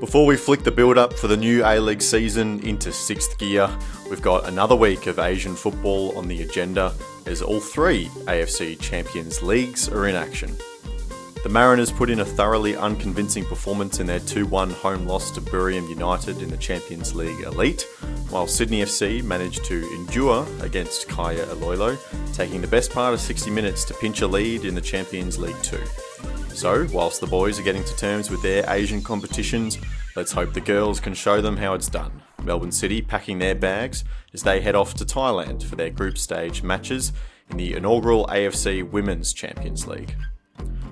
Before we flick the build-up for the new A-League season into sixth gear, we've got another week of Asian football on the agenda as all three AFC Champions Leagues are in action. The Mariners put in a thoroughly unconvincing performance in their 2-1 home loss to Buriram United in the Champions League Elite, while Sydney FC managed to endure against Kaya Iloilo, taking the best part of 60 minutes to pinch a lead in the Champions League 2. So, whilst the boys are getting to terms with their Asian competitions, let's hope the girls can show them how it's done. Melbourne City packing their bags as they head off to Thailand for their group stage matches in the inaugural AFC Women's Champions League.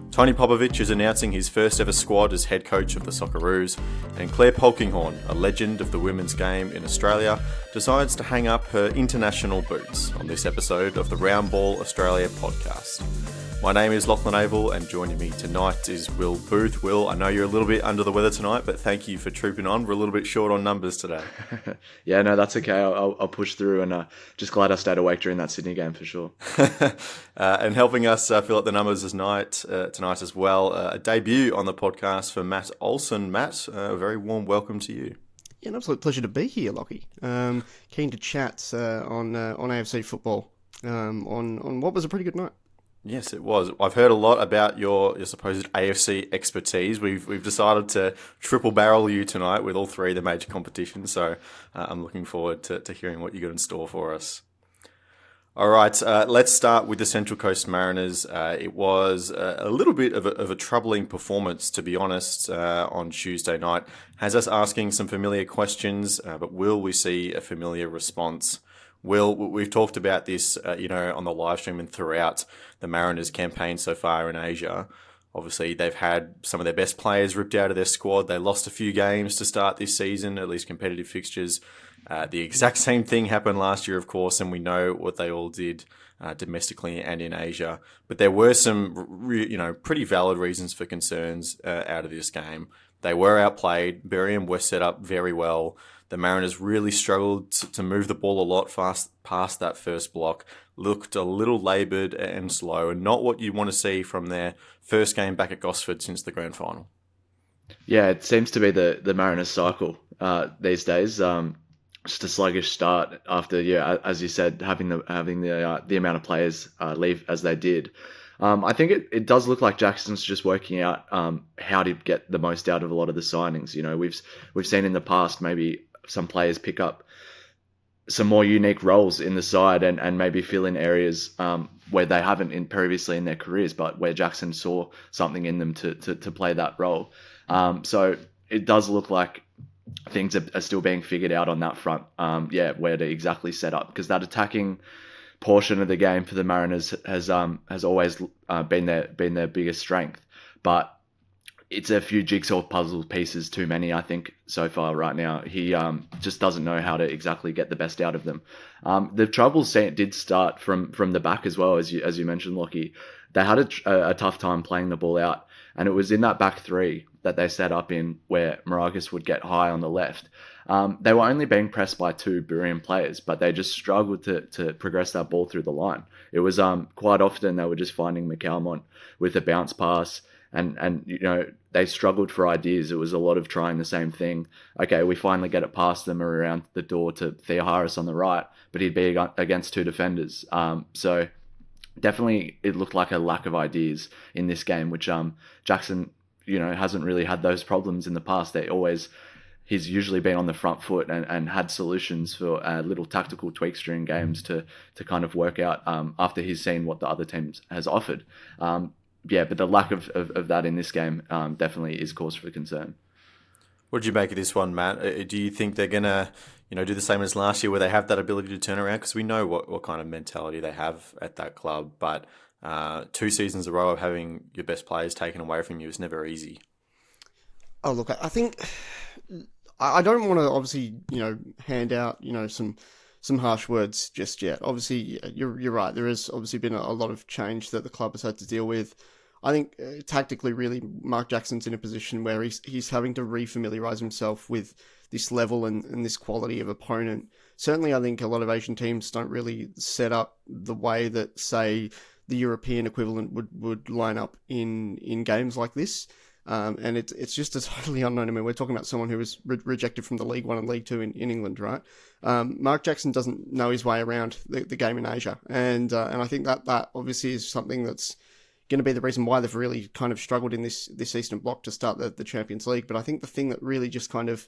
Tony Popovic is announcing his first ever squad as head coach of the Socceroos, and Claire Polkinghorne, a legend of the women's game in Australia, decides to hang up her international boots on this episode of the Round Ball Australia podcast. My name is Lachlan Avil, and joining me tonight is Will Booth. Will, I know you're a little bit under the weather tonight, but thank you for trooping on. We're a little bit short on numbers today. Yeah, no, that's okay. I'll push through, and just glad I stayed awake during that Sydney game for sure. And helping us fill up the numbers tonight as well, a debut on the podcast for Matt Olsen. Matt, a very warm welcome to you. Yeah, an absolute pleasure to be here, Lockie. Keen to chat on AFC football on what was a pretty good night. Yes, it was. I've heard a lot about your supposed AFC expertise. We've decided to triple barrel you tonight with all three of the major competitions, so I'm looking forward to hearing what you got in store for us. All right, let's start with the Central Coast Mariners. It was a little bit of a troubling performance, to be honest, on Tuesday night. Has us asking some familiar questions, but will we see a familiar response? Will, we've talked about this, on the live stream and throughout the Mariners campaign so far in Asia. Obviously, they've had some of their best players ripped out of their squad. They lost a few games to start this season, at least competitive fixtures. The exact same thing happened last year, of course, and we know what they all did domestically and in Asia. But there were some, pretty valid reasons for concerns out of this game. They were outplayed. Buriram were set up very well. The Mariners really struggled to move the ball a lot past that first block, looked a little laboured and slow, and not what you want to see from their first game back at Gosford since the grand final. Yeah, it seems to be the Mariners cycle these days. Just a sluggish start after, as you said, having the amount of players leave as they did. I think it does look like Jackson's just working out how to get the most out of a lot of the signings. We've seen in the past maybe some players pick up some more unique roles in the side and maybe fill in areas where they haven't previously in their careers, but where Jackson saw something in them to play that role. So it does look like things are still being figured out on that front. Where to exactly set up, because that attacking portion of the game for the Mariners has always been their biggest strength, but it's a few jigsaw puzzle pieces too many, I think, so far right now. He just doesn't know how to exactly get the best out of them. The troubles did start from the back as well, as you mentioned, Lockie. They had a tough time playing the ball out, and it was in that back three that they set up in where Maragis would get high on the left. They were only being pressed by two Buriram players, but they just struggled to progress that ball through the line. It was quite often they were just finding McAlmont with a bounce pass, and they struggled for ideas. It was a lot of trying the same thing. Okay, we finally get it past them or around the door to Theo Harris on the right, but he'd be against two defenders. So definitely it looked like a lack of ideas in this game, which Jackson hasn't really had those problems in the past. He's usually been on the front foot and had solutions for little tactical tweaks during games to kind of work out after he's seen what the other team has offered. But the lack of that in this game definitely is cause for concern. What did you make of this one, Matt? Do you think they're going to do the same as last year where they have that ability to turn around? Because we know what kind of mentality they have at that club, but 2 seasons in a row of having your best players taken away from you is never easy. Oh, look, I think I don't want to obviously, hand out, some harsh words just yet. Obviously, you're right. There has obviously been a lot of change that the club has had to deal with. I think tactically, really, Mark Jackson's in a position where he's having to refamiliarize himself with this level and this quality of opponent. Certainly, I think a lot of Asian teams don't really set up the way that, say, the European equivalent would line up in games like this. And it's just a totally unknown. I mean, we're talking about someone who was rejected from the League One and League Two in England, right? Mark Jackson doesn't know his way around the game in Asia, and I think that obviously is something that's going to be the reason why they've really kind of struggled in this Eastern Bloc to start the Champions League. But I think the thing that really just kind of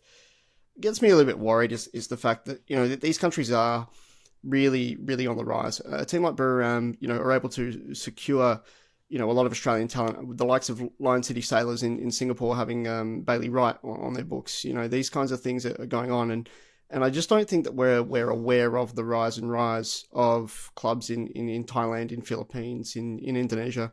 gets me a little bit worried is the fact that, you know, that these countries are really, really on the rise. A team like Buriram, you know, are able to secure, you know, a lot of Australian talent, with the likes of Lion City Sailors in Singapore having Bailey Wright on their books. You know, these kinds of things are going on, and I just don't think that we're aware of the rise of clubs in Thailand, in Philippines, in Indonesia.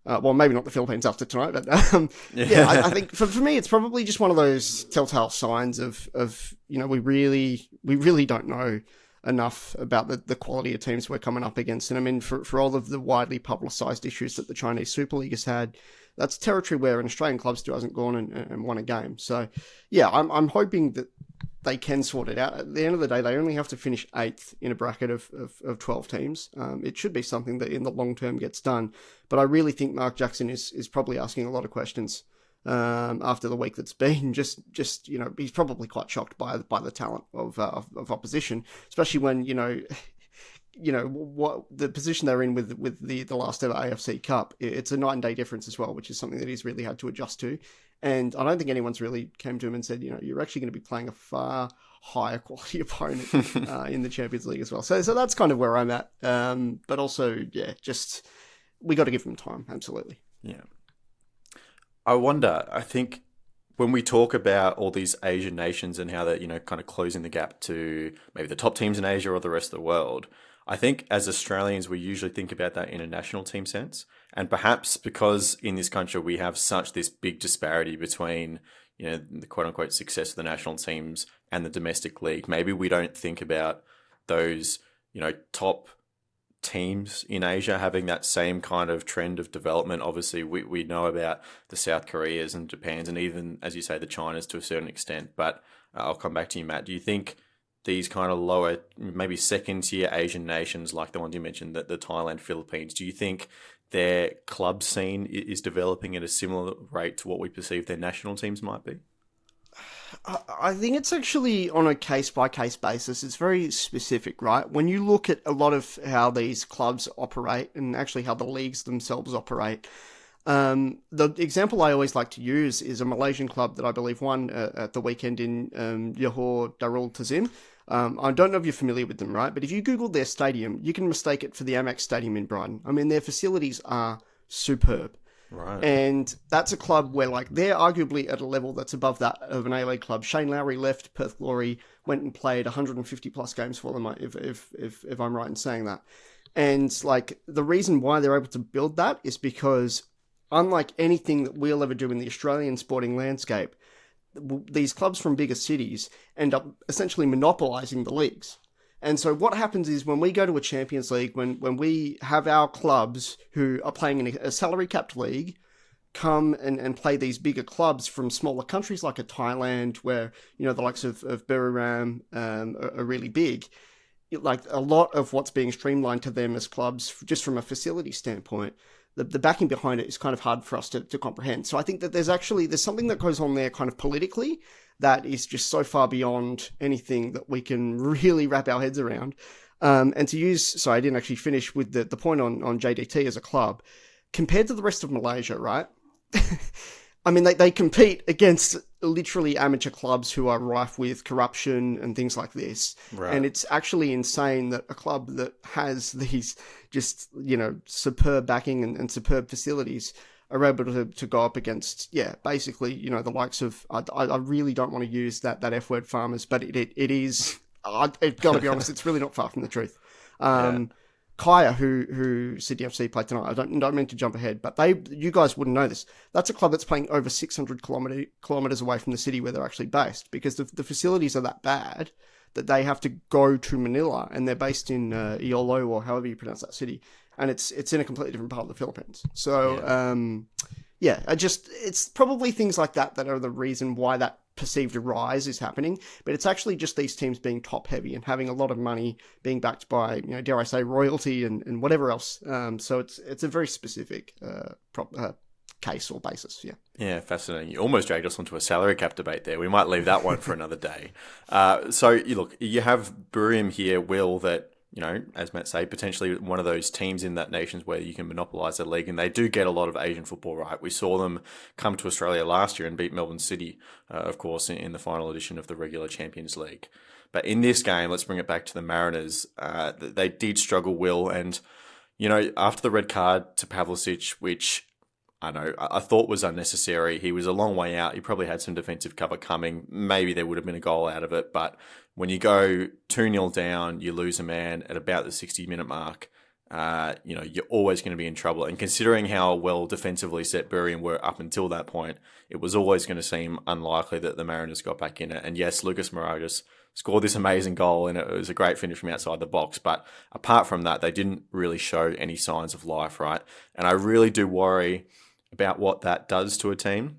Well, maybe not the Philippines after tonight, but I think for me, it's probably just one of those telltale signs of you know, we really don't know enough about the quality of teams we're coming up against. And I mean, for all of the widely publicised issues that the Chinese Super League has had, that's territory where an Australian club still hasn't gone and won a game. So, yeah, I'm hoping that they can sort it out. At the end of the day, they only have to finish 8th in a bracket of 12 teams. It should be something that in the long term gets done. But I really think Mark Jackson is probably asking a lot of questions after the week that's been. Just you know, he's probably quite shocked by the talent of opposition, especially when you know what the position they're in with the last ever AFC Cup. It's a night and day difference as well, which is something that he's really had to adjust to. And I don't think anyone's really came to him and said, you know, you're actually going to be playing a far higher quality opponent in the Champions League as well. So that's kind of where I'm at. But also, yeah, just we got to give them time. Absolutely. Yeah. I wonder, I think when we talk about all these Asian nations and how they're, you know, kind of closing the gap to maybe the top teams in Asia or the rest of the world, I think as Australians, we usually think about that in a national team sense. And perhaps because in this country, we have such this big disparity between, you know, the quote unquote success of the national teams and the domestic league, maybe we don't think about those, you know, top teams in Asia having that same kind of trend of development. Obviously, we know about the South Koreas and Japans and even, as you say, the Chinas to a certain extent. But I'll come back to you, Matt. Do you think these kind of lower, maybe second-tier Asian nations like the ones you mentioned, the Thailand, Philippines, do you think their club scene is developing at a similar rate to what we perceive their national teams might be? I think it's actually on a case-by-case basis. It's very specific, right? When you look at a lot of how these clubs operate and actually how the leagues themselves operate, the example I always like to use is a Malaysian club that I believe won at the weekend in Johor Darul Tazim. I don't know if you're familiar with them, right? But if you Google their stadium, you can mistake it for the Amex Stadium in Brighton. I mean, their facilities are superb. Right. And that's a club where, like, they're arguably at a level that's above that of an A-League club. Shane Lowry left Perth Glory, went and played 150 plus games for them, if I'm right in saying that. And, like, the reason why they're able to build that is because, unlike anything that we'll ever do in the Australian sporting landscape, these clubs from bigger cities end up essentially monopolising the leagues. And so what happens is when we go to a Champions League, when we have our clubs who are playing in a salary-capped league come and play these bigger clubs from smaller countries like a Thailand, where, you know, the likes of Buriram are really big, like a lot of what's being streamlined to them as clubs, just from a facility standpoint, the backing behind it is kind of hard for us to comprehend. So I think that there's something that goes on there kind of politically that is just so far beyond anything that we can really wrap our heads around. And to use, sorry, I didn't actually finish with the point on JDT as a club. Compared to the rest of Malaysia, right? I mean, they compete against literally amateur clubs who are rife with corruption and things like this. Right. And it's actually insane that a club that has these just, you know, superb backing and superb facilities are able to go up against, basically, you know, the likes of, I really don't want to use that F word, Farmers, but it is, I've got to be honest, it's really not far from the truth. Kaya, who Sydney FC played tonight, I don't mean to jump ahead, but you guys wouldn't know this. That's a club that's playing over 600 kilometres away from the city where they're actually based, because the facilities are that bad that they have to go to Manila, and they're based in Iolo, or however you pronounce that city, and it's in a completely different part of the Philippines. So, it's probably things like that are the reason why that perceived rise is happening, but it's actually just these teams being top heavy and having a lot of money being backed by, you know, dare I say, royalty and whatever else. So it's a very specific case or basis. Yeah. Yeah, fascinating. You almost dragged us onto a salary cap debate there. We might leave that one for another day. So you have Buriram here, Will, that, as Matt say, potentially one of those teams in that nations where you can monopolise the league, and they do get a lot of Asian football right. We saw them come to Australia last year and beat Melbourne City, of course, in the final edition of the regular Champions League. But in this game, let's bring it back to the Mariners. They did struggle, Will, and after the red card to Pavlicic, which I thought was unnecessary. He was a long way out. He probably had some defensive cover coming. Maybe there would have been a goal out of it. But when you go 2-0 down, you lose a man at about the 60-minute mark, you're always going to be in trouble. And considering how well defensively set Buriram were up until that point, it was always going to seem unlikely that the Mariners got back in it. And yes, Lucas Moragas scored this amazing goal, and it was a great finish from outside the box. But apart from that, they didn't really show any signs of life, right? And I really do worry about what that does to a team.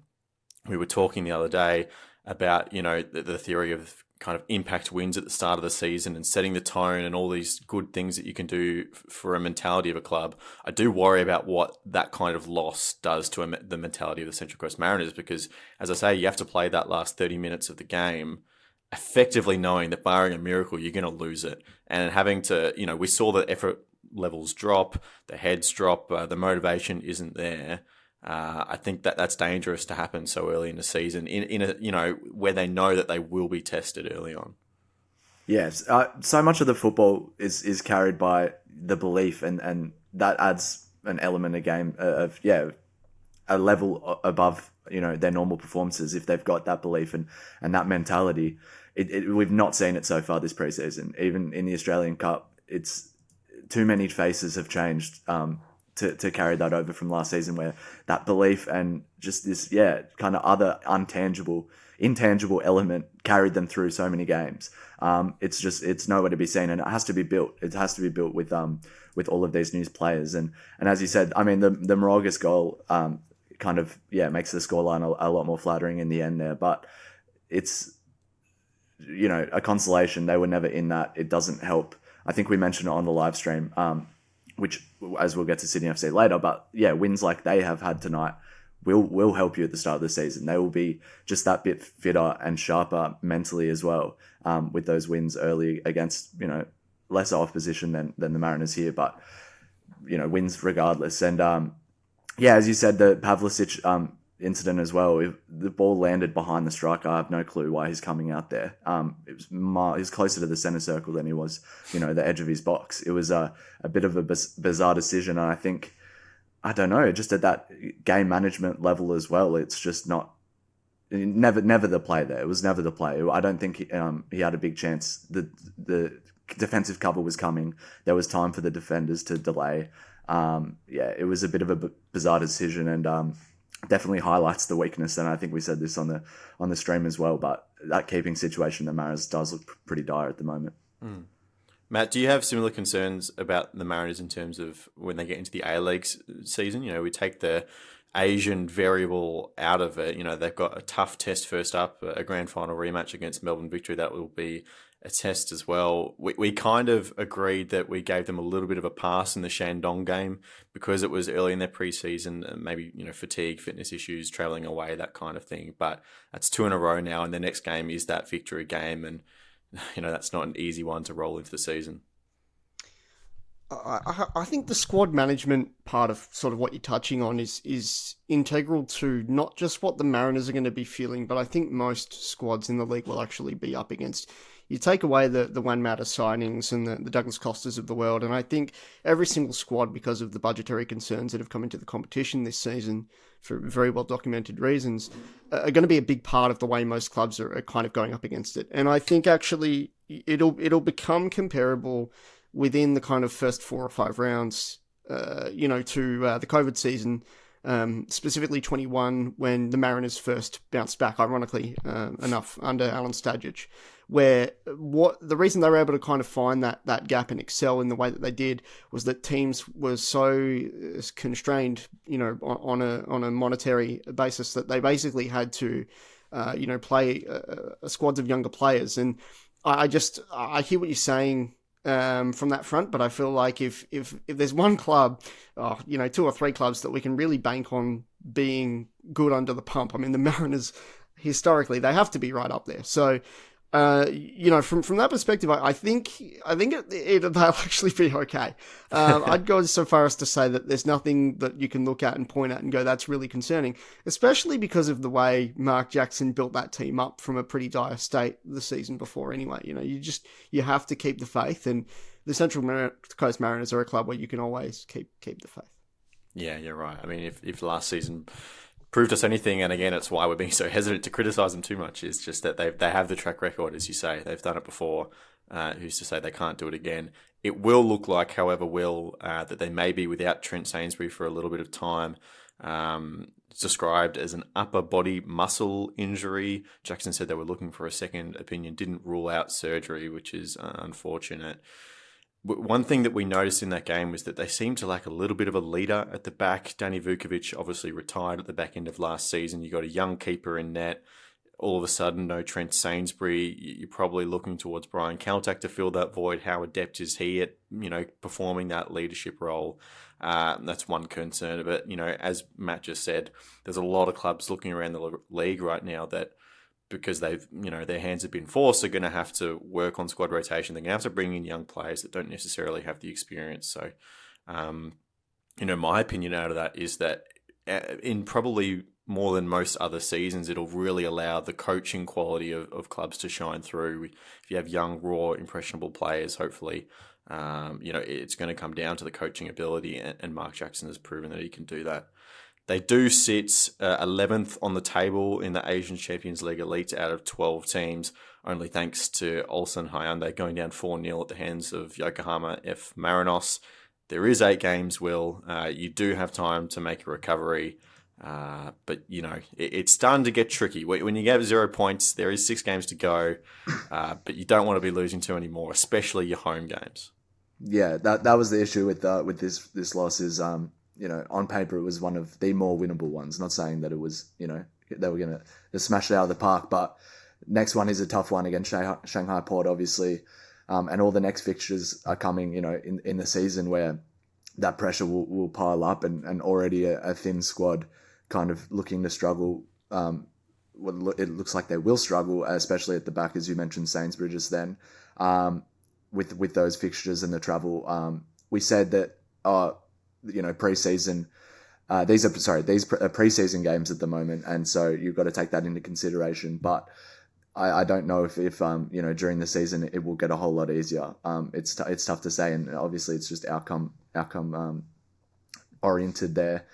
We were talking the other day about, the theory of kind of impact wins at the start of the season and setting the tone and all these good things that you can do for a mentality of a club. I do worry about what that kind of loss does to the mentality of the Central Coast Mariners, because, as I say, you have to play that last 30 minutes of the game effectively knowing that barring a miracle, you're going to lose it. And having to, we saw the effort levels drop, the heads drop, the motivation isn't there. I think that's dangerous to happen so early in the season, in a where they know that they will be tested early on. Yes, so much of the football is carried by the belief, and that adds an element of game of a level above their normal performances if they've got that belief and that mentality. We've not seen it so far this preseason. Even in the Australian Cup, it's too many faces have changed to carry that over from last season, where that belief and just this, kind of other intangible element carried them through so many games. It's nowhere to be seen, and it has to be built. It has to be built with all of these new players. And as you said, I mean, the Moragas goal makes the scoreline a lot more flattering in the end there, but it's a consolation. They were never in that. It doesn't help. I think we mentioned it on the live stream, which, as we'll get to Sydney FC later, but wins like they have had tonight will help you at the start of the season. They will be just that bit fitter and sharper mentally as well, with those wins early against lesser opposition than the Mariners here, but wins regardless. And as you said, the Pavlicic incident as well. If the ball landed behind the striker, I have no clue why he's coming out there. He's closer to the center circle than he was, the edge of his box. It was a bit of a bizarre decision, and I think, I don't know, just at that game management level as well, it's just not, never the play there. It was never the play. I don't think he had a big chance. The defensive cover was coming. There was time for the defenders to delay. It was a bit of a bizarre decision, and definitely highlights the weakness. And I think we said this on the stream as well, but that keeping situation the Mariners does look pretty dire at the moment. Matt, do you have similar concerns about the Mariners in terms of when they get into the A-League season? We take the Asian variable out of it. They've got a tough test first up, a grand final rematch against Melbourne Victory. That will be a test as well. We kind of agreed that we gave them a little bit of a pass in the Shandong game because it was early in their preseason, maybe, fatigue, fitness issues, travelling away, that kind of thing. But that's 2 in a row now, and the next game is that victory game, and that's not an easy one to roll into the season. I think the squad management part of sort of what you're touching on is integral to not just what the Mariners are going to be feeling, but I think most squads in the league will actually be up against. You take away the Juan Mata signings and the Douglas Costas of the world, and I think every single squad, because of the budgetary concerns that have come into the competition this season for very well documented reasons, are going to be a big part of the way most clubs are kind of going up against it. And I think actually it'll become comparable within the kind of first 4 or 5 rounds, to the COVID season, specifically 21, when the Mariners first bounced back, ironically enough, under Alan Stadgic, where the reason they were able to kind of find that gap and excel in the way that they did was that teams were so constrained, on a monetary basis, that they basically had to, play squads of younger players. And I hear what you're saying from that front, but I feel like if there's one club, 2 or 3 clubs that we can really bank on being good under the pump. I mean, the Mariners, historically, they have to be right up there. So, from that perspective, I think they'll actually be okay. I'd go so far as to say that there's nothing that you can look at and point at and go, that's really concerning, especially because of the way Mark Jackson built that team up from a pretty dire state the season before anyway. You have to keep the faith, and the Central Coast Mariners are a club where you can always keep the faith. Yeah, you're right. I mean, if last season proved us anything, and again, it's why we're being so hesitant to criticise them too much, is just that they have the track record, as you say. They've done it before. Who's to say they can't do it again? It will look like, however, that they may be without Trent Sainsbury for a little bit of time. It's described as an upper body muscle injury. Jackson said they were looking for a second opinion, didn't rule out surgery, which is unfortunate. One thing that we noticed in that game was that they seemed to lack a little bit of a leader at the back. Danny Vukovic obviously retired at the back end of last season. You got a young keeper in net. All of a sudden, no Trent Sainsbury. You're probably looking towards Brian Kaltak to fill that void. How adept is he at, performing that leadership role? That's one concern. But, as Matt just said, there's a lot of clubs looking around the league right now that, because they've, their hands have been forced, are going to have to work on squad rotation. They're going to have to bring in young players that don't necessarily have the experience. So, my opinion out of that is that in probably more than most other seasons, it'll really allow the coaching quality of clubs to shine through. If you have young, raw, impressionable players, hopefully, it's going to come down to the coaching ability, and Mark Jackson has proven that he can do that. They do sit 11th on the table in the Asian Champions League Elite out of 12 teams, only thanks to Olsen Hyundai going down 4-0 at the hands of Yokohama F. Marinos. There is 8 games, Will. You do have time to make a recovery. But, it's starting to get tricky. When you get 0 points, there is 6 games to go, but you don't want to be losing too many more, especially your home games. Yeah, that was the issue with this loss is, on paper it was one of the more winnable ones. Not saying that it was, they were going to smash it out of the park, but next one is a tough one against Shanghai Port, obviously. And all the next fixtures are coming, in the season where that pressure will pile up, and already a thin squad kind of looking to struggle. It looks like they will struggle, especially at the back, as you mentioned, Sainsbury just then, with those fixtures and the travel. We said that, pre-season, these are pre-season games at the moment, and so you've got to take that into consideration. But I don't know if during the season it will get a whole lot easier. It's tough to say, and obviously it's just outcome oriented there.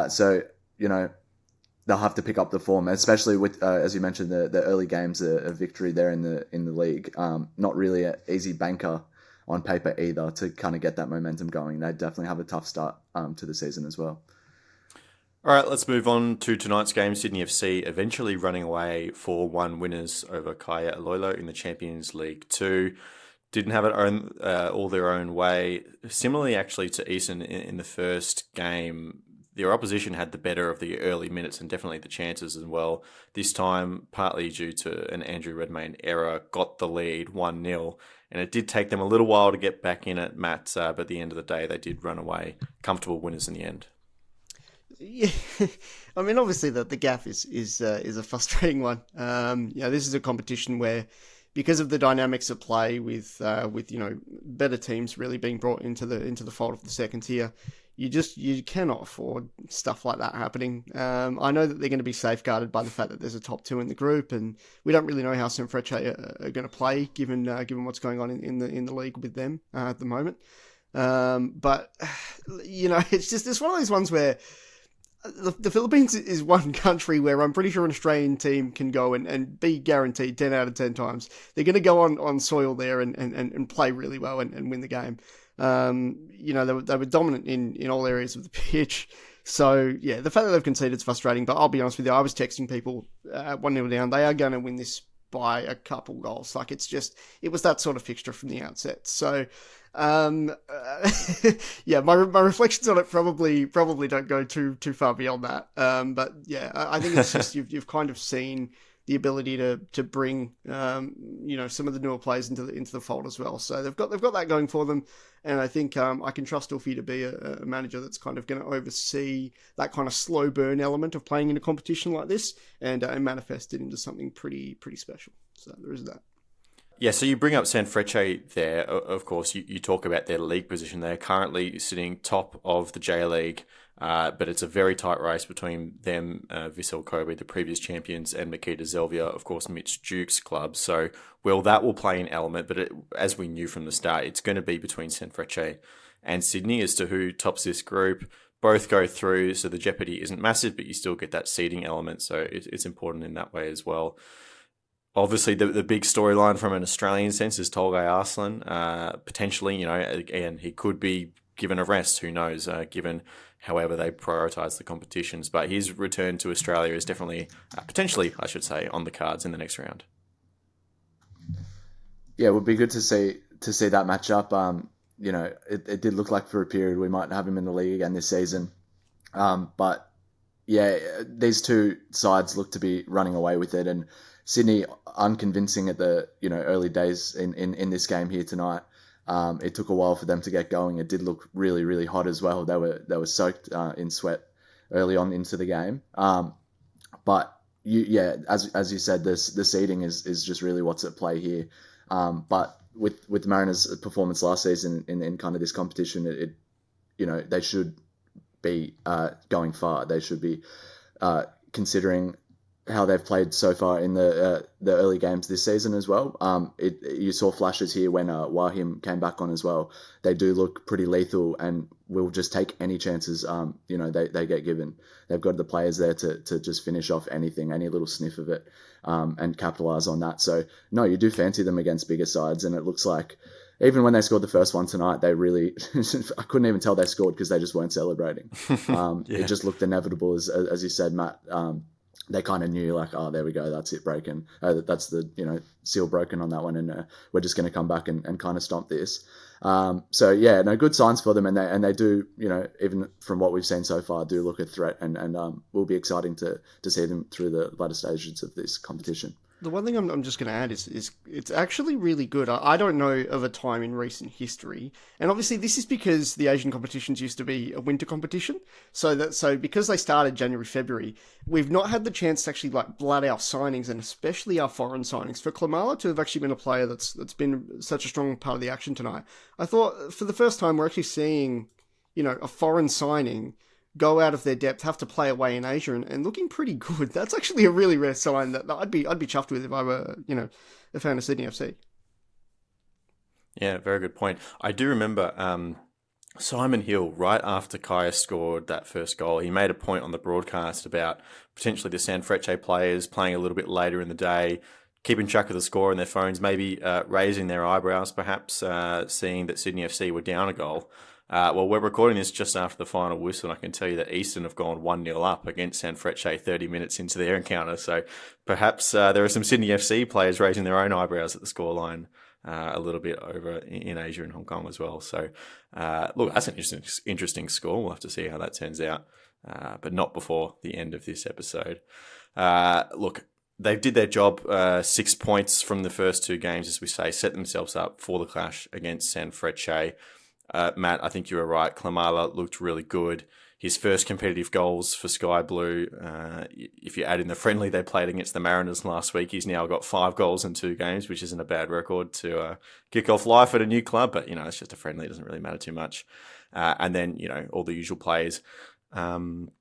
So they'll have to pick up the form, especially with as you mentioned the early games, a victory there in the league. Not really an easy banker on paper either to kind of get that momentum going. They definitely have a tough start to the season as well. All right, let's move on to tonight's game. Sydney FC eventually running away 4-1 winners over Kaya Iloilo in the Champions League 2. Didn't have it all their own way. Similarly, actually, to Eastern in the first game, their opposition had the better of the early minutes and definitely the chances as well. This time, partly due to an Andrew Redmayne error, got the lead 1-0. And it did take them a little while to get back in it, Matt, but at the end of the day, they did run away. Comfortable winners in the end. Yeah, I mean, obviously the gaffe is a frustrating one. This is a competition where, because of the dynamics at play with better teams really being brought into the fold of the second tier, you cannot afford stuff like that happening. I know that they're going to be safeguarded by the fact that there's a top 2 in the group, and we don't really know how Sanfrecce are going to play given what's going on in the league with them at the moment. But it's one of those ones where the Philippines is one country where I'm pretty sure an Australian team can go and be guaranteed 10 out of 10 times they're going to go on soil there and play really well and win the game. They were dominant in all areas of the pitch. So, yeah, the fact that they've conceded is frustrating, but I'll be honest with you, I was texting people 1-0 down. They are going to win this by a couple goals. It was that sort of fixture from the outset. So, my reflections on it probably don't go too far beyond that. But yeah, I think it's just you've kind of seen the ability to bring some of the newer players into the fold as well. So they've got that going for them, and I think I can trust Wolfie to be a manager that's kind of going to oversee that kind of slow burn element of playing in a competition like this and manifest it into something pretty special. So there is that. Yeah, so you bring up Sanfrecce there. Of course, you talk about their league position. They're currently sitting top of the J League, but it's a very tight race between them, Vissel Kobe, the previous champions, and Makita Zelvia, of course, Mitch Duke's club. So, that will play an element, but as we knew from the start, it's going to be between Sanfrecce and Sydney as to who tops this group. Both go through, so the jeopardy isn't massive, but you still get that seeding element, so it's important in that way as well. Obviously, the big storyline from an Australian sense is Tolgay Arslan. Potentially, again, he could be given a rest. Who knows, given however they prioritise the competitions. But his return to Australia is definitely, potentially, I should say, on the cards in the next round. Yeah, it would be good to see that matchup. It did look like for a period we might have him in the league again this season. But yeah, these two sides look to be running away with it, and Sydney unconvincing at the early days in this game here tonight. It took a while for them to get going. It did look really, really hot as well. They were soaked in sweat early on into the game. But as you said, the seeding is just really what's at play here. But with Mariners' performance last season in kind of this competition, they should be going far. They should be considering how they've played so far in the early games this season as well. You saw flashes here when Wahim came back on as well. They do look pretty lethal and will just take any chances they get given. They've got the players there to just finish off anything, any little sniff of it, and capitalise on that. So no, you do fancy them against bigger sides, and it looks like even when they scored the first one tonight, they really I couldn't even tell they scored because they just weren't celebrating. It just looked inevitable, as you said, Matt. They kind of knew, like, oh, there we go, that's it, broken. That's the seal broken on that one, and we're just going to come back and kind of stomp this. So yeah, no, good signs for them, and they do, even from what we've seen so far, do look a threat, and will be exciting to see them through the latter stages of this competition. The one thing I'm just going to add is it's actually really good. I don't know of a time in recent history, and obviously this is because the Asian competitions used to be a winter competition. So because they started January, February, we've not had the chance to actually blood our signings, and especially our foreign signings. For Klimala to have actually been a player that's been such a strong part of the action tonight, I thought for the first time we're actually seeing a foreign signing go out of their depth, have to play away in Asia, and looking pretty good. That's actually a really rare sign that I'd be chuffed with if I were, a fan of Sydney FC. Yeah, very good point. I do remember Simon Hill, right after Kaya scored that first goal, he made a point on the broadcast about potentially the Sanfrecce players playing a little bit later in the day, keeping track of the score on their phones, maybe raising their eyebrows, perhaps seeing that Sydney FC were down a goal. We're recording this just after the final whistle, and I can tell you that Eastern have gone 1-0 up against Sanfrecce 30 minutes into their encounter. So perhaps there are some Sydney FC players raising their own eyebrows at the scoreline a little bit over in Asia and Hong Kong as well. So, look, that's an interesting score. We'll have to see how that turns out, but not before the end of this episode. Look, they did their job, 6 points from the first two games, as we say, set themselves up for the clash against Sanfrecce. Matt, I think you were right. Klimala looked really good. His first competitive goals for Sky Blue, if you add in the friendly they played against the Mariners last week, he's now got 5 goals in 2 games, which isn't a bad record to kick off life at a new club. But, it's just a friendly. It doesn't really matter too much. And then, all the usual players. Who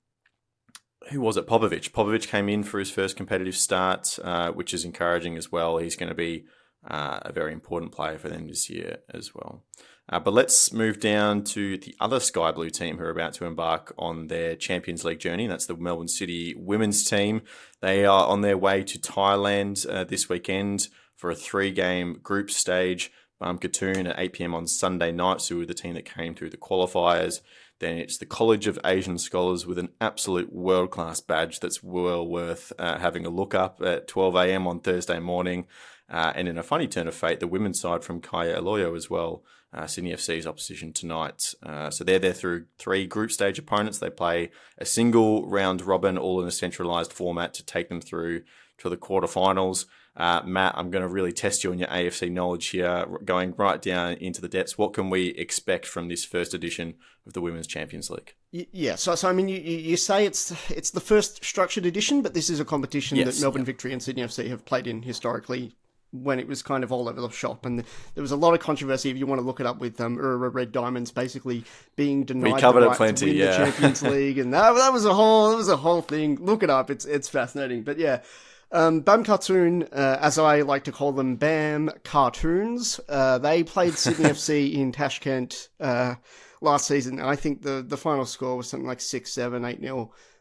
was it? Popovic. Popovic came in for his first competitive start, which is encouraging as well. He's going to be a very important player for them this year as well. But let's move down to the other Sky Blue team who are about to embark on their Champions League journey. That's the Melbourne City women's team. They are on their way to Thailand this weekend for a 3-game group stage. Katoon at 8 p.m. on Sunday night, so we're the team that came through the qualifiers. Then it's the College of Asian Scholars with an absolute world-class badge that's well worth having a look up at 12 a.m. on Thursday morning. And in a funny turn of fate, the women's side from Kaya Eloyo as well, Sydney FC's opposition tonight. So they're there through 3 group stage opponents. They play a single round robin, all in a centralised format to take them through to the quarterfinals. Matt, I'm going to really test you on your AFC knowledge here, going right down into the depths. What can we expect from this first edition of the Women's Champions League? Yeah, so I mean, you say it's the first structured edition, but this is a competition that Melbourne Victory and Sydney FC have played in historically, when it was kind of all over the shop. And there was a lot of controversy, if you want to look it up, with Red Diamonds basically being denied we covered the right it plenty, to win the Champions League. And that was a whole thing. Look it up. It's fascinating. But yeah, BAM Cartoon, as I like to call them, BAM Cartoons, they played Sydney FC in Tashkent last season. And I think the final score was something like 6-7,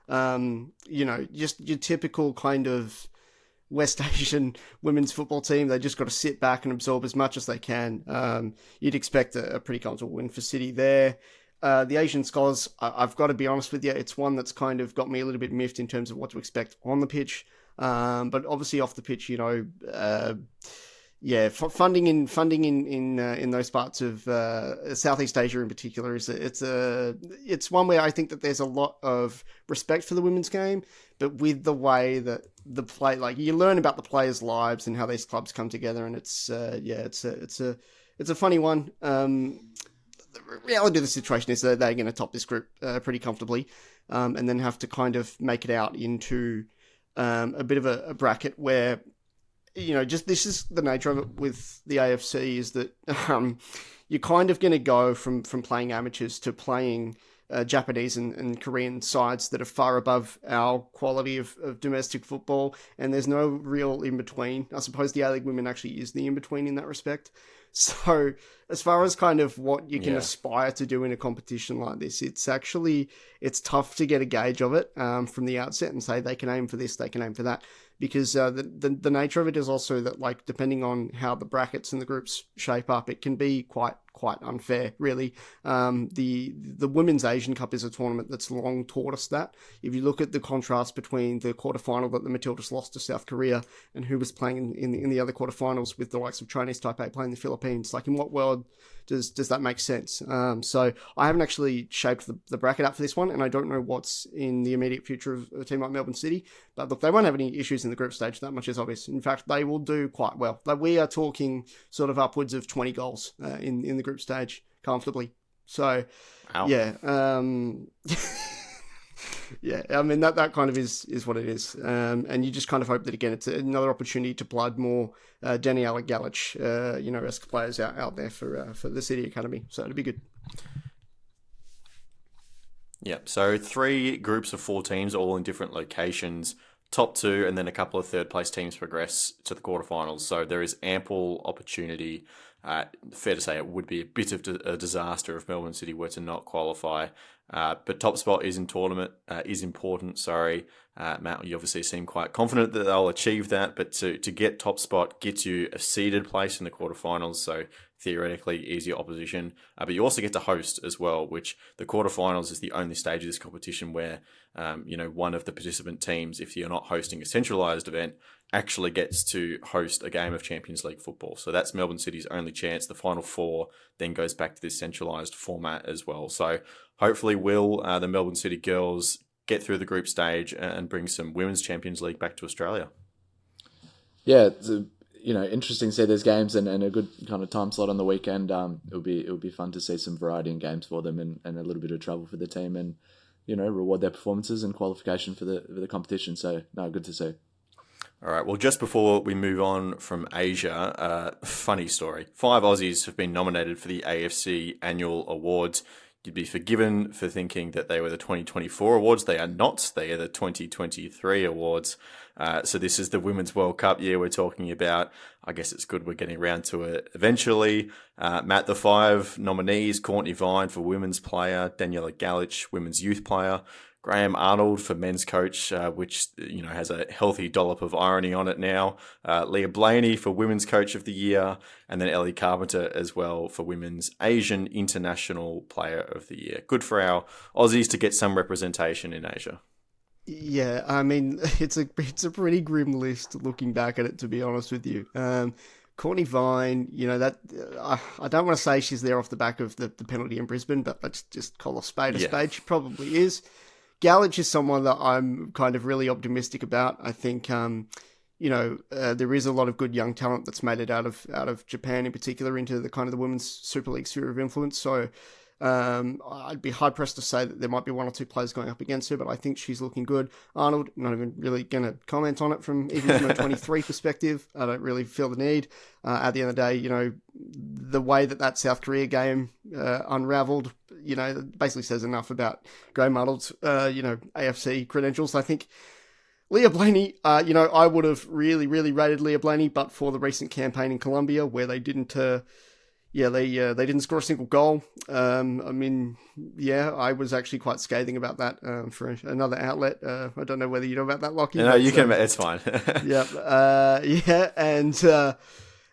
8-0. Just your typical kind of West Asian women's football team. They just got to sit back and absorb as much as they can. You'd expect a pretty comfortable win for City there. The Asian Scholars, I've got to be honest with you, it's one that's kind of got me a little bit miffed in terms of what to expect on the pitch. But obviously off the pitch, funding in those parts of Southeast Asia in particular it's one where I think that there's a lot of respect for the women's game, but with the way that the play, like, you learn about the players' lives and how these clubs come together, and it's a funny one. The reality of the situation is that they're going to top this group pretty comfortably, and then have to kind of make it out into a bit of a bracket where, just this is the nature of it with the AFC, is that you're kind of going to go from playing amateurs to playing Japanese and Korean sides that are far above our quality of domestic football, and there's no real in-between. I suppose the A-League women actually is the in-between in that respect. So as far as kind of what you can aspire to do in a competition like this, it's tough to get a gauge of it from the outset and say they can aim for this, they can aim for that. Because the nature of it is also that, like, depending on how the brackets and the groups shape up, it can be quite unfair, really. The Women's Asian Cup is a tournament that's long taught us that. If you look at the contrast between the quarterfinal that the Matildas lost to South Korea and who was playing in the other quarterfinals with the likes of Chinese Taipei playing the Philippines, like, in what world does that make sense? So I haven't actually shaped the bracket up for this one, and I don't know what's in the immediate future of a team like Melbourne City. But look, they won't have any issues in the group stage. That much is obvious. In fact, they will do quite well. Like, we are talking sort of upwards of 20 goals in the group stage comfortably. So, yeah. Yeah, I mean, that kind of is what it is. And you just kind of hope that, again, it's another opportunity to blood more Daniela Galic, esque players out there for the City Academy. So it'd be good. Yeah, so 3 groups of 4 teams, all in different locations. Top 2 and then a couple of third-place teams progress to the quarterfinals. So there is ample opportunity. Fair to say it would be a bit of a disaster if Melbourne City were to not qualify. But top spot is important. Matt, you obviously seem quite confident that they'll achieve that, but to get top spot gets you a seeded place in the quarterfinals, so theoretically easier opposition. But you also get to host as well, which the quarterfinals is the only stage of this competition where one of the participant teams, if you're not hosting a centralised event, actually gets to host a game of Champions League football. So that's Melbourne City's only chance. The final 4 then goes back to this centralised format as well. So hopefully the Melbourne City girls get through the group stage and bring some Women's Champions League back to Australia. Yeah, it's interesting to see those games and a good kind of time slot on the weekend. It'll be fun to see some variety in games for them and a little bit of travel for the team and, reward their performances and qualification for the competition. So, no, good to see. All right, well, just before we move on from Asia, funny story. 5 Aussies have been nominated for the AFC annual awards. You'd be forgiven for thinking that they were the 2024 awards. They are not. They are the 2023 awards. So this is the Women's World Cup year we're talking about. I guess it's good we're getting around to it eventually. Matt, the 5 nominees: Courtney Vine for Women's Player, Daniela Galic, Women's Youth Player, Graham Arnold for Men's Coach, which has a healthy dollop of irony on it now. Leah Blaney for Women's Coach of the Year, and then Ellie Carpenter as well for Women's Asian International Player of the Year. Good for our Aussies to get some representation in Asia. Yeah, I mean, it's a pretty grim list looking back at it, to be honest with you. Courtney Vine, I don't want to say she's there off the back of the penalty in Brisbane, but let's just call a spade a spade. She probably is. Galic is someone that I'm kind of really optimistic about. I think, there is a lot of good young talent that's made it out of Japan in particular into the kind of the women's Super League sphere of influence. So I'd be hard pressed to say that there might be one or two players going up against her, but I think she's looking good. Arnold, not even really going to comment on it from a 23 perspective. I don't really feel the need. At the end of the day, the way that South Korea game unraveled, basically says enough about Graham Arnold's, AFC credentials. I think Leah Blaney, I would have really, really rated Leah Blaney, but for the recent campaign in Colombia where they didn't. They didn't score a single goal. I was actually quite scathing about that for another outlet. I don't know whether you know about that, Lockie. No, you can. It's fine. And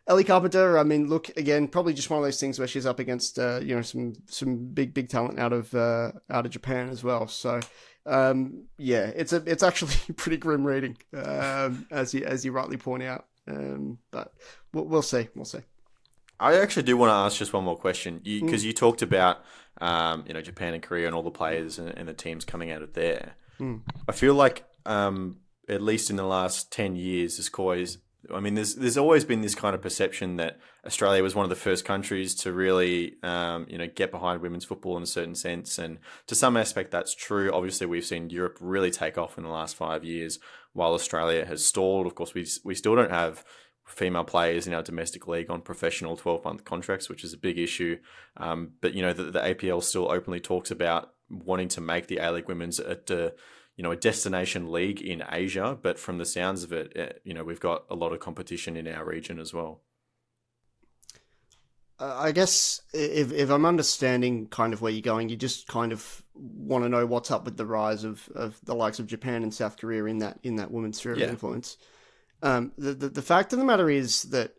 Ellie Carpenter. I mean, look again, probably just one of those things where she's up against some big talent out of Japan as well. So it's actually pretty grim reading, as you rightly point out. But we'll see. I actually do want to ask just one more question, because you talked about Japan and Korea and all the players and the teams coming out of there. I feel like at least in the last 10 years, there's always been this kind of perception that Australia was one of the first countries to really get behind women's football in a certain sense, and to some aspect that's true. Obviously, we've seen Europe really take off in the last 5 years, while Australia has stalled. Of course, we still don't have female players in our domestic league on professional 12-month contracts, which is a big issue. But the APL still openly talks about wanting to make the A-League Women's a destination league in Asia. But from the sounds of it, we've got a lot of competition in our region as well. I guess if I'm understanding kind of where you're going, you just kind of want to know what's up with the rise of the likes of Japan and South Korea in that women's sphere of influence. The fact of the matter is that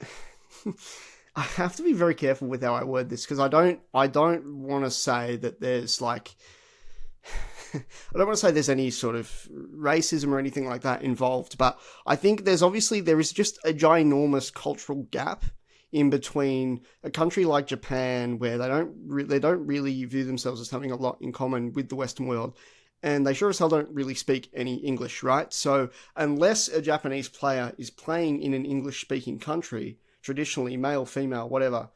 I have to be very careful with how I word this, because I don't want to say that there's I don't want to say there's any sort of racism or anything like that involved, but I think there is just a ginormous cultural gap in between a country like Japan, where they don't really view themselves as having a lot in common with the Western world, and they sure as hell don't really speak any English, right? So unless a Japanese player is playing in an English-speaking country, traditionally male, female, whatever,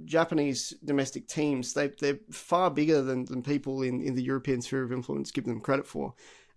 Japanese domestic teams, they're far bigger than people in the European sphere of influence give them credit for.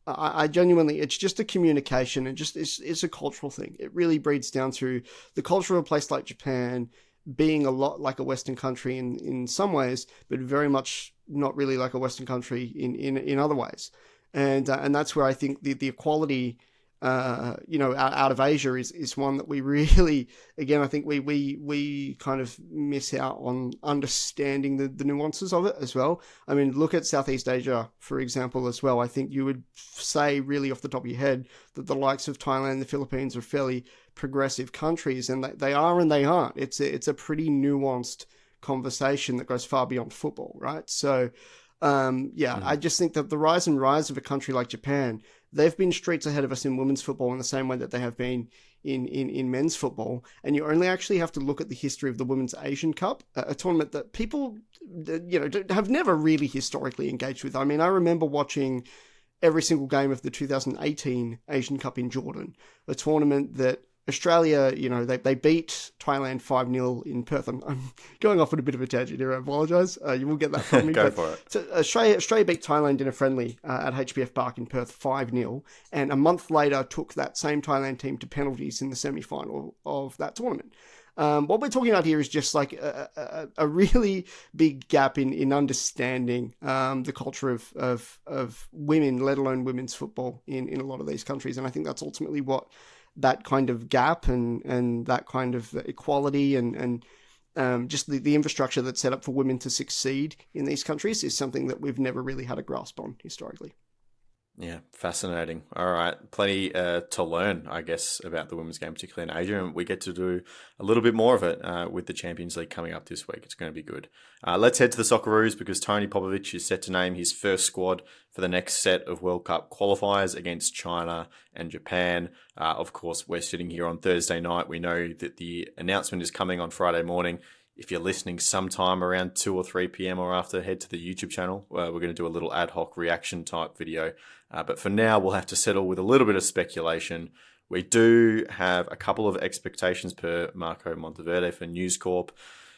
I genuinely, it's just a communication and it's a cultural thing. It really breeds down to the culture of a place like Japan being a lot like a Western country in some ways, but very much not really like a Western country in other ways. And that's where I think the equality, out of Asia is one that we really, again, I think we kind of miss out on understanding the nuances of it as well. I mean, look at Southeast Asia, for example, as well. I think you would say really off the top of your head that the likes of Thailand and the Philippines are fairly progressive countries, and they are and they aren't. It's a pretty nuanced conversation that goes far beyond football, right? So, I just think that the rise of a country like Japan, they've been streets ahead of us in women's football in the same way that they have been in men's football. And you only actually have to look at the history of the Women's Asian Cup, a tournament that people, have never really historically engaged with. I mean, I remember watching every single game of the 2018 Asian Cup in Jordan, a tournament that Australia, they beat Thailand 5-0 in Perth. I'm going off on a bit of a tangent here. I apologise. You will get that from me. Go for it. So Australia beat Thailand in a friendly at HBF Park in Perth 5-0, and a month later took that same Thailand team to penalties in the semi-final of that tournament. What we're talking about here is just like a really big gap in understanding the culture of women, let alone women's football in a lot of these countries. And I think that's ultimately what that kind of gap and that kind of equality and just the infrastructure that's set up for women to succeed in these countries is something that we've never really had a grasp on historically. Yeah, fascinating. All right, plenty to learn, I guess, about the women's game, particularly in Asia, and we get to do a little bit more of it with the Champions League coming up this week. It's going to be good. Let's head to the Socceroos, because Tony Popovic is set to name his first squad for the next set of World Cup qualifiers against China and Japan. Of course, we're sitting here on Thursday night. We know that the announcement is coming on Friday morning. If you're listening sometime around 2 or 3 p.m. or after, head to the YouTube channel. We're going to do a little ad hoc reaction type video. But for now, we'll have to settle with a little bit of speculation. We do have a couple of expectations per Marco Monteverde for News Corp.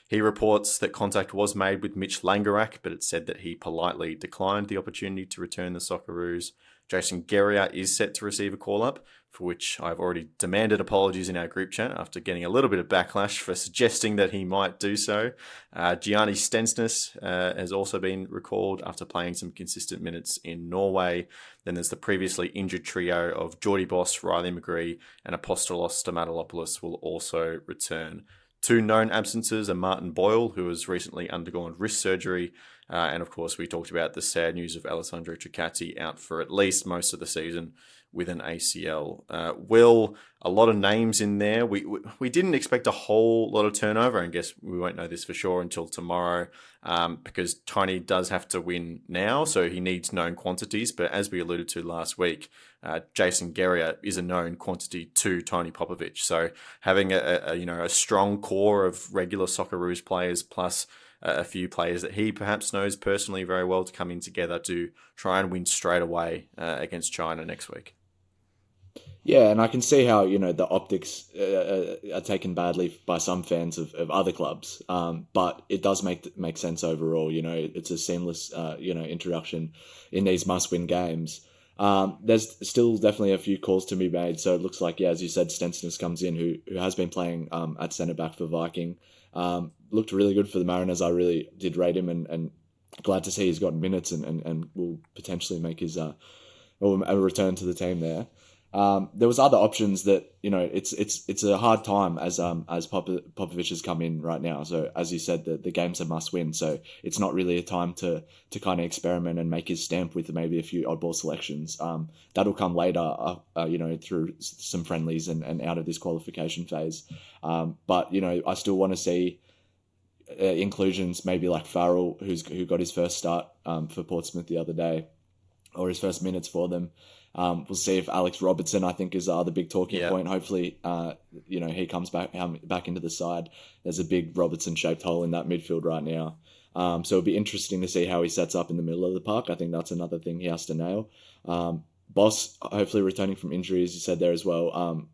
He reports that contact was made with Mitch Langerak, but it said that he politely declined the opportunity to return the Socceroos. Jason Guerrier is set to receive a call-up, for which I've already demanded apologies in our group chat after getting a little bit of backlash for suggesting that he might do so. Gianni Stensness has also been recalled after playing some consistent minutes in Norway. Then there's the previously injured trio of Geordie Boss, Riley McGree, and Apostolos Stamatolopoulos will also return. Two known absences are Martin Boyle, who has recently undergone wrist surgery, and of course we talked about the sad news of Alessandro Tricati out for at least most of the season with an ACL. Will, a lot of names in there. We didn't expect a whole lot of turnover, and I guess we won't know this for sure until tomorrow, because Tony does have to win now, so he needs known quantities. But as we alluded to last week, Jason Guerrier is a known quantity to Tony Popovic. So having a strong core of regular Socceroos players plus a few players that he perhaps knows personally very well to come in together to try and win straight away against China next week. Yeah, and I can see how, the optics are taken badly by some fans of other clubs, but it does make sense overall. It's a seamless, introduction in these must-win games. There's still definitely a few calls to be made, so it looks like, as you said, Stensness comes in, who has been playing at centre-back for Viking. Looked really good for the Mariners. I really did rate him, and glad to see he's got minutes and will potentially make his a return to the team there. There was other options that, it's a hard time as Popovic has come in right now. So as you said, the game's a must win. So it's not really a time to kind of experiment and make his stamp with maybe a few oddball selections. That'll come later, through some friendlies and out of this qualification phase. But I still want to see inclusions, maybe like Farrell, who got his first start for Portsmouth the other day, or his first minutes for them. We'll see if Alex Robertson, I think, is the other big talking point. Hopefully, he comes back into the side. There's a big Robertson-shaped hole in that midfield right now. So it'll be interesting to see how he sets up in the middle of the park. I think that's another thing he has to nail. Boss, hopefully returning from injury, as you said there as well,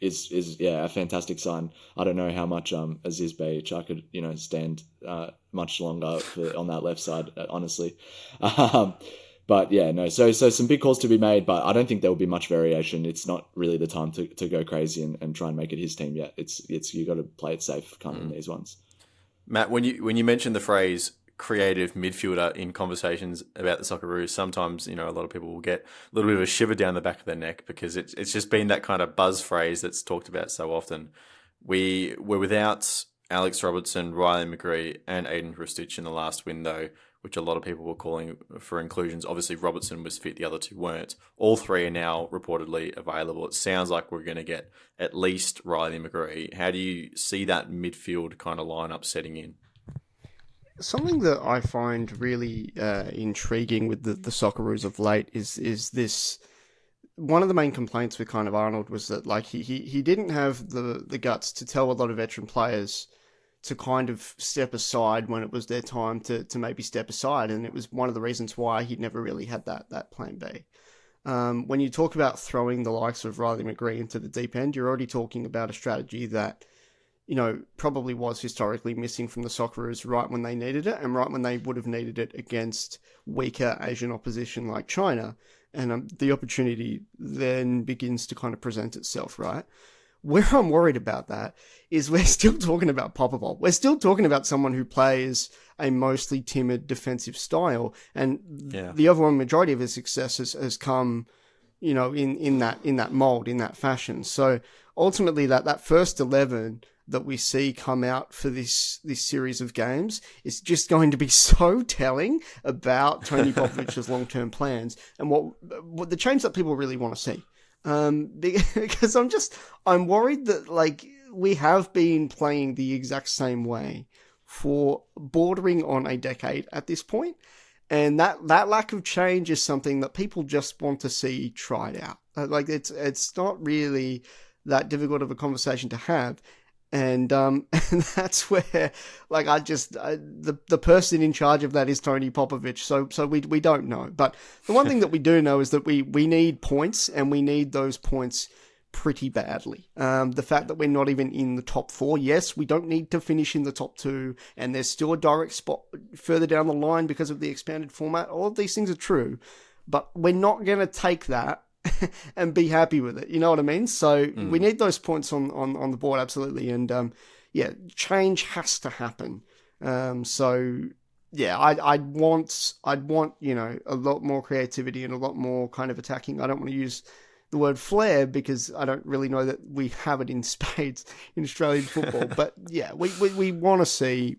is a fantastic sign. I don't know how much Aziz Bey-Char could stand much longer on that left side, honestly. But yeah, no. So some big calls to be made, but I don't think there will be much variation. It's not really the time to go crazy and try and make it his team yet. It's you got to play it safe kind of in these ones. Matt, when you mentioned the phrase creative midfielder in conversations about the Socceroos, sometimes a lot of people will get a little bit of a shiver down the back of their neck because it's just been that kind of buzz phrase that's talked about so often. We were without Alex Robertson, Riley McGree, and Aiden Hrustic in the last window, which a lot of people were calling for inclusions. Obviously, Robertson was fit, the other two weren't. All three are now reportedly available. It sounds like we're going to get at least Riley McGree. How do you see that midfield kind of lineup setting in? Something that I find really intriguing with the Socceroos of late is this. One of the main complaints with kind of Arnold was that he didn't have the guts to tell a lot of veteran players to kind of step aside when it was their time to maybe step aside. And it was one of the reasons why he'd never really had that plan B. When you talk about throwing the likes of Riley McGree into the deep end, you're already talking about a strategy that, probably was historically missing from the Socceroos right when they needed it and right when they would have needed it against weaker Asian opposition like China. And the opportunity then begins to kind of present itself, right? Where I'm worried about that is we're still talking about Popov. We're still talking about someone who plays a mostly timid defensive style, and the overwhelming majority of his success has come, in that mold, in that fashion. So ultimately, that first 11 that we see come out for this series of games is just going to be so telling about Tony Popovic's long-term plans and what the change that people really want to see. Because I'm worried that we have been playing the exact same way for bordering on a decade at this point. And that lack of change is something that people just want to see tried out. It's not really that difficult of a conversation to have. And that's where, the person in charge of that is Tony Popovic. So we don't know. But the one thing that we do know is that we need points, and we need those points pretty badly. The fact that we're not even in the top 4, yes, we don't need to finish in the top 2, and there's still a direct spot further down the line because of the expanded format. All of these things are true, but we're not going to take that and be happy with it. You know what I mean? So we need those points on the board, absolutely. And change has to happen. I'd want a lot more creativity and a lot more kind of attacking. I don't want to use the word flair because I don't really know that we have it in spades in Australian football. But yeah, we want to see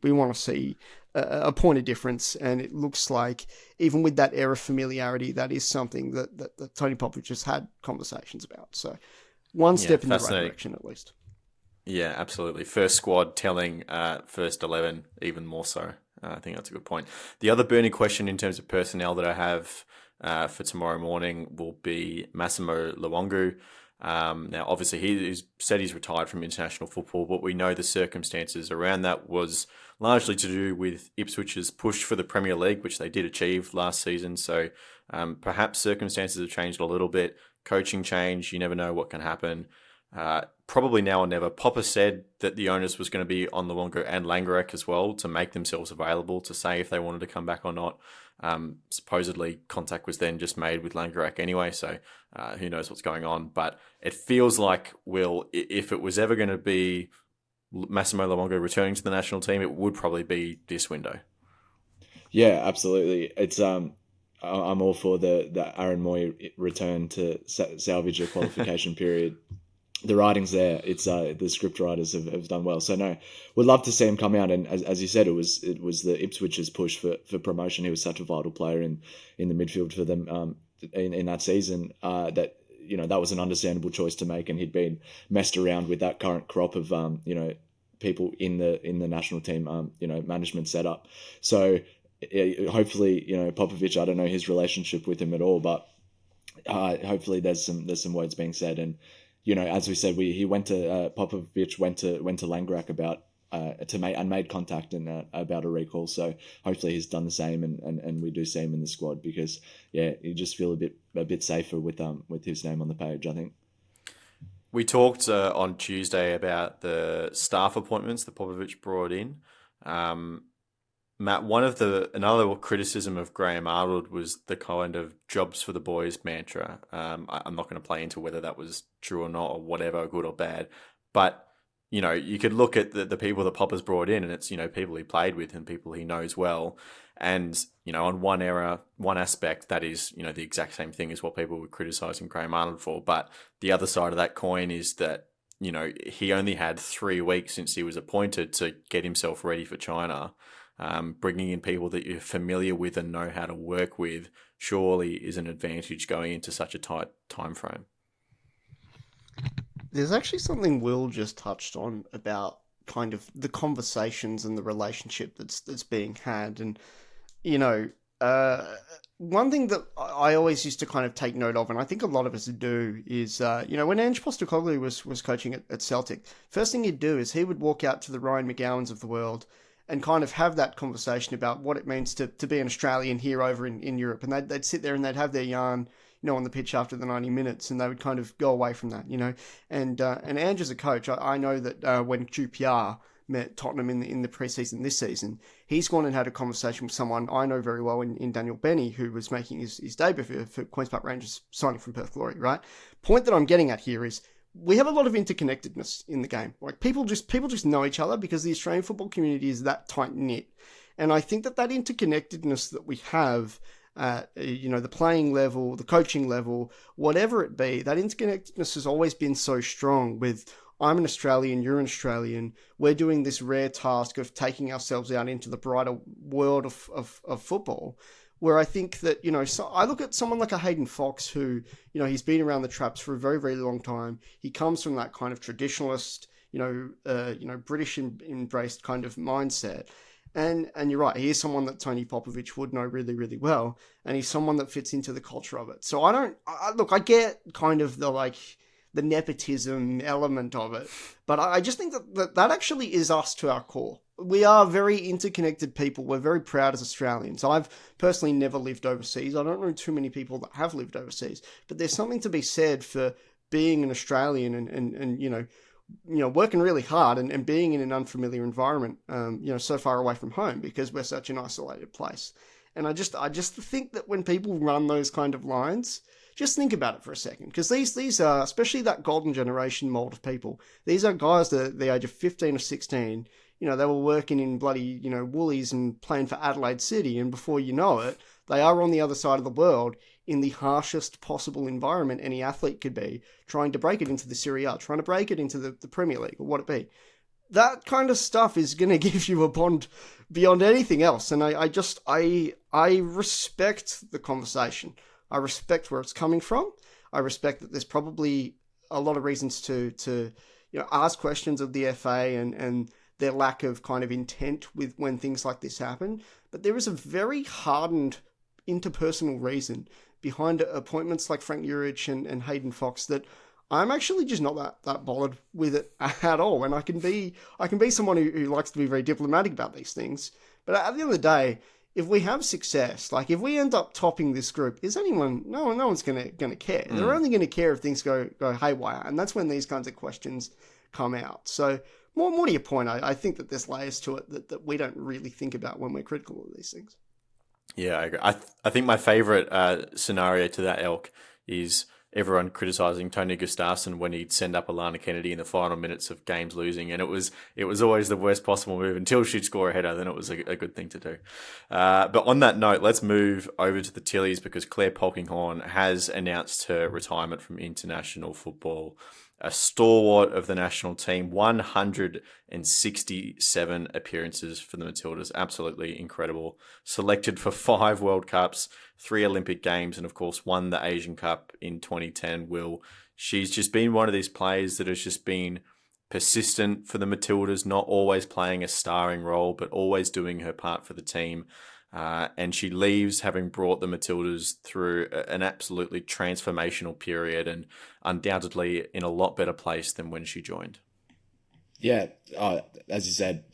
a point of difference, and it looks like even with that air of familiarity, that is something that Tony Popovich has had conversations about. So one step in the right direction at least. Yeah, absolutely. First squad telling, first 11 even more so. I think that's a good point. The other burning question in terms of personnel that I have for tomorrow morning will be Massimo Luongo. Now, obviously, he's said he's retired from international football, but we know the circumstances around that was largely to do with Ipswich's push for the Premier League, which they did achieve last season. So perhaps circumstances have changed a little bit. Coaching change, you never know what can happen. Probably now or never. Popper said that the onus was going to be on Luongo and Langerack as well to make themselves available, to say if they wanted to come back or not. Supposedly, contact was then just made with Langerack anyway, so who knows what's going on. But it feels like, if it was ever going to be Massimo Luongo returning to the national team, it would probably be this window. Yeah, absolutely. It's I'm all for the Aaron Moy return to salvage a qualification period. The writing's there. It's the script writers have done well. So no, would love to see him come out. And as you said, it was the Ipswich's push for promotion. He was such a vital player in the midfield for them in that season. That was an understandable choice to make, and he'd been messed around with that current crop of people in the national team management setup. So hopefully Popovich, I don't know his relationship with him at all, but hopefully there's some words being said. And as we said, Popovich went to Langerack about made contact and about a recall. So hopefully he's done the same, and we do see him in the squad, because you just feel a bit safer with his name on the page, I think. We talked on Tuesday about the staff appointments that Popovich brought in. Matt, another criticism of Graham Arnold was the kind of jobs for the boys mantra. I'm not going to play into whether that was true or not, or whatever, good or bad. But, you could look at the people that Popper's brought in, and it's, people he played with and people he knows well. And, on one aspect, that is, the exact same thing as what people were criticising Graham Arnold for. But the other side of that coin is that, he only had 3 weeks since he was appointed to get himself ready for China. Bringing in people that you're familiar with and know how to work with surely is an advantage going into such a tight time frame. There's actually something Will just touched on about kind of the conversations and the relationship that's being had. And, one thing that I always used to kind of take note of, and I think a lot of us do, is, when Ange Postecoglou was coaching at Celtic, first thing he'd do is he would walk out to the Ryan McGowans of the world and kind of have that conversation about what it means to be an Australian here over in Europe. And they'd sit there and they'd have their yarn, on the pitch after the 90 minutes, and they would kind of go away from that, And Ange as a coach, I know that when QPR met Tottenham in the preseason this season, he's gone and had a conversation with someone I know very well in Daniel Benny, who was making his debut for Queen's Park Rangers, signing from Perth Glory, right? Point that I'm getting at here is, we have a lot of interconnectedness in the game. Like people just know each other because the Australian football community is that tight knit. And I think that interconnectedness that we have at, the playing level, the coaching level, whatever it be, that interconnectedness has always been so strong with, I'm an Australian, you're an Australian. We're doing this rare task of taking ourselves out into the brighter world of football. Where I think that, so I look at someone like a Hayden Fox who, he's been around the traps for a very, very long time. He comes from that kind of traditionalist, British embraced kind of mindset. And you're right, he is someone that Tony Popovich would know really, really well. And he's someone that fits into the culture of it. So I get kind of the nepotism element of it. But I just think that actually is us to our core. We are very interconnected people. We're very proud as Australians. I've personally never lived overseas. I don't know too many people that have lived overseas. But there's something to be said for being an Australian and working really hard and being in an unfamiliar environment, so far away from home because we're such an isolated place. And I just think that when people run those kind of lines, just think about it for a second, because these are, especially that golden generation mold of people, these are guys that at the age of 15 or 16, they were working in bloody, Woolies and playing for Adelaide City, and before you know it, they are on the other side of the world in the harshest possible environment any athlete could be, trying to break it into the Serie A, trying to break it into the Premier League, or what it be. That kind of stuff is going to give you a bond beyond anything else. And I respect the conversation. I respect where it's coming from. I respect that there's probably a lot of reasons to ask questions of the FA and their lack of kind of intent with when things like this happen. But there is a very hardened interpersonal reason behind appointments like Frank Jurich and Hayden Fox that I'm actually just not that bothered with it at all. And I can be someone who likes to be very diplomatic about these things. But at the end of the day, if we have success, like if we end up topping this group, no one's gonna care. They're only gonna care if things go haywire, and that's when these kinds of questions come out. So more to your point, I think that there's layers to it that we don't really think about when we're critical of these things. Yeah, I agree. I think my favourite scenario to that ilk is everyone criticising Tony Gustafsson when he'd send up Alana Kennedy in the final minutes of games losing, and it was always the worst possible move until she'd score a header. Then it was a good thing to do. But on that note, let's move over to the Tillies because Claire Polkinghorne has announced her retirement from international football. A stalwart of the national team, 167 appearances for the Matildas. Absolutely incredible. Selected for 5 World Cups, 3 Olympic Games, and of course won the Asian Cup in 2010. She's just been one of these players that has just been persistent for the Matildas, not always playing a starring role, but always doing her part for the team. And she leaves having brought the Matildas through an absolutely transformational period and undoubtedly in a lot better place than when she joined. Yeah, as you said,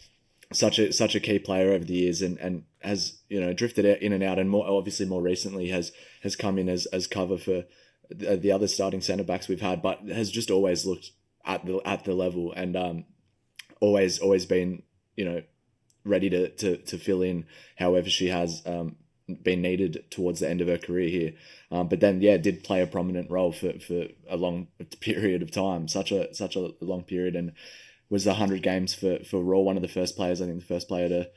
such a key player over the years and has drifted in and out, and more recently has come in as cover for the other starting centre backs we've had, but has just always looked at the level and always been ready to fill in however she has been needed towards the end of her career here. But then, did play a prominent role for a long period of time, such a long period, and was 100 games for Raw, one of the first players, I think the first player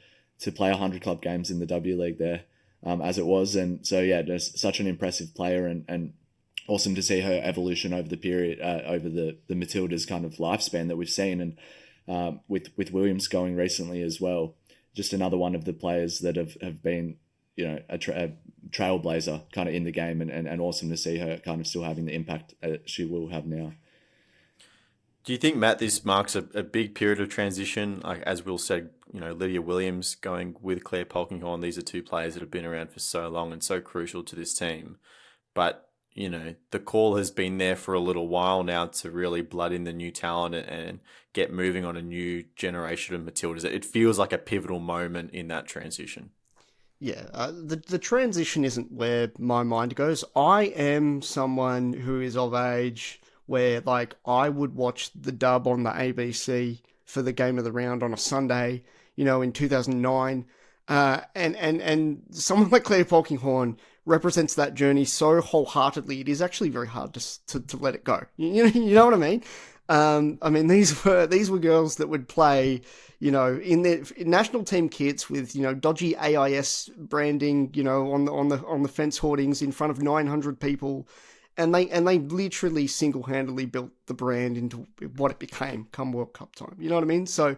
to play 100 club games in the W League there, as it was. And so, just such an impressive player and awesome to see her evolution over the period, over the Matildas kind of lifespan that we've seen. And with Williams going recently as well, just another one of the players that have been a trailblazer kind of in the game, and awesome to see her kind of still having the impact she will have now. Do you think, Matt, this marks a big period of transition? Like as Will said, Lydia Williams going with Claire Polkinghorne, these are 2 players that have been around for so long and so crucial to this team, but the call has been there for a little while now to really blood in the new talent and get moving on a new generation of Matildas. It feels like a pivotal moment in that transition. Yeah, the transition isn't where my mind goes. I am someone who is of age where, I would watch the dub on the ABC for the game of the round on a Sunday, in 2009. And someone like Claire Polkinghorne represents that journey so wholeheartedly, it is actually very hard to let it go. You know what I mean? These were girls that would play, in their national team kits with, dodgy AIS branding, on the fence hoardings in front of 900 people. And they literally single-handedly built the brand into what it became come World Cup time. You know what I mean? So,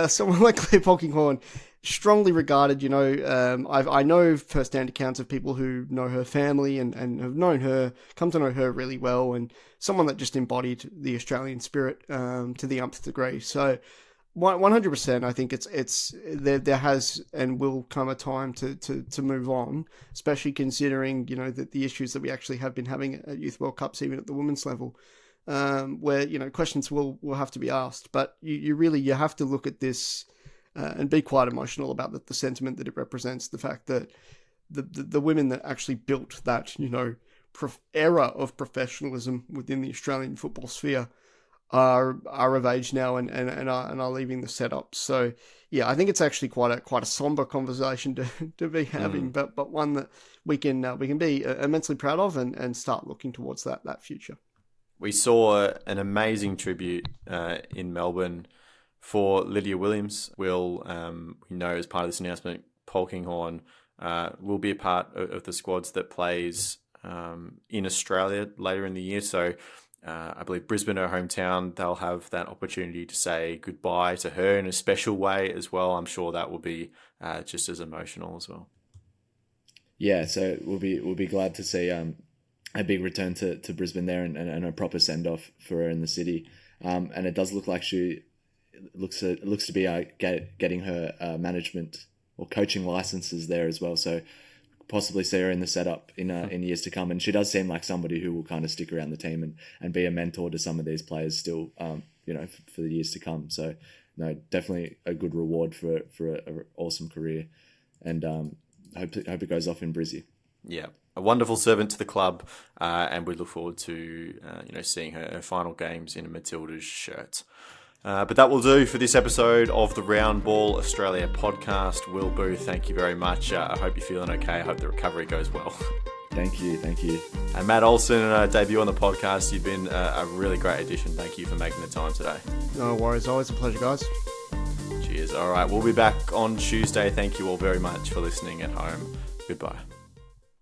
someone like Claire Polkinghorne, strongly regarded, I know first-hand accounts of people who know her family and have come to know her really well, and someone that just embodied the Australian spirit to the nth degree. So 100%, I think it's there has and will come a time to move on, especially considering, the issues that we actually have been having at Youth World Cups, even at the women's level, where, questions will have to be asked. But you have to look at this and be quite emotional about the sentiment that it represents, the fact that the women that actually built that, era of professionalism within the Australian football sphere are of age now and are leaving the setup. So yeah, I think it's actually quite a somber conversation to be having, but one that we can be immensely proud of and start looking towards that future. We saw an amazing tribute in Melbourne for Lydia Williams. We know as part of this announcement, Polkinghorne will be a part of the squads that plays in Australia later in the year. So I believe Brisbane, her hometown, they'll have that opportunity to say goodbye to her in a special way as well. I'm sure that will be just as emotional as well. Yeah, so we'll be glad to see a big return to Brisbane there and a proper send off for her in the city. And it does look like she looks to be getting her management or coaching licenses there as well. So possibly see her in the setup in years to come. And she does seem like somebody who will kind of stick around the team and be a mentor to some of these players still, for the years to come. So no, definitely a good reward for an awesome career, and hope it goes off in Brizzy. Yeah, a wonderful servant to the club, and we look forward to seeing her final games in a Matilda's shirt. But that will do for this episode of the Round Ball Australia podcast. Will Booth, thank you very much. I hope you're feeling okay. I hope the recovery goes well. Thank you. And Matt Olsen, debut on the podcast. You've been a really great addition. Thank you for making the time today. No worries. Always a pleasure, guys. Cheers. All right, we'll be back on Tuesday. Thank you all very much for listening at home. Goodbye.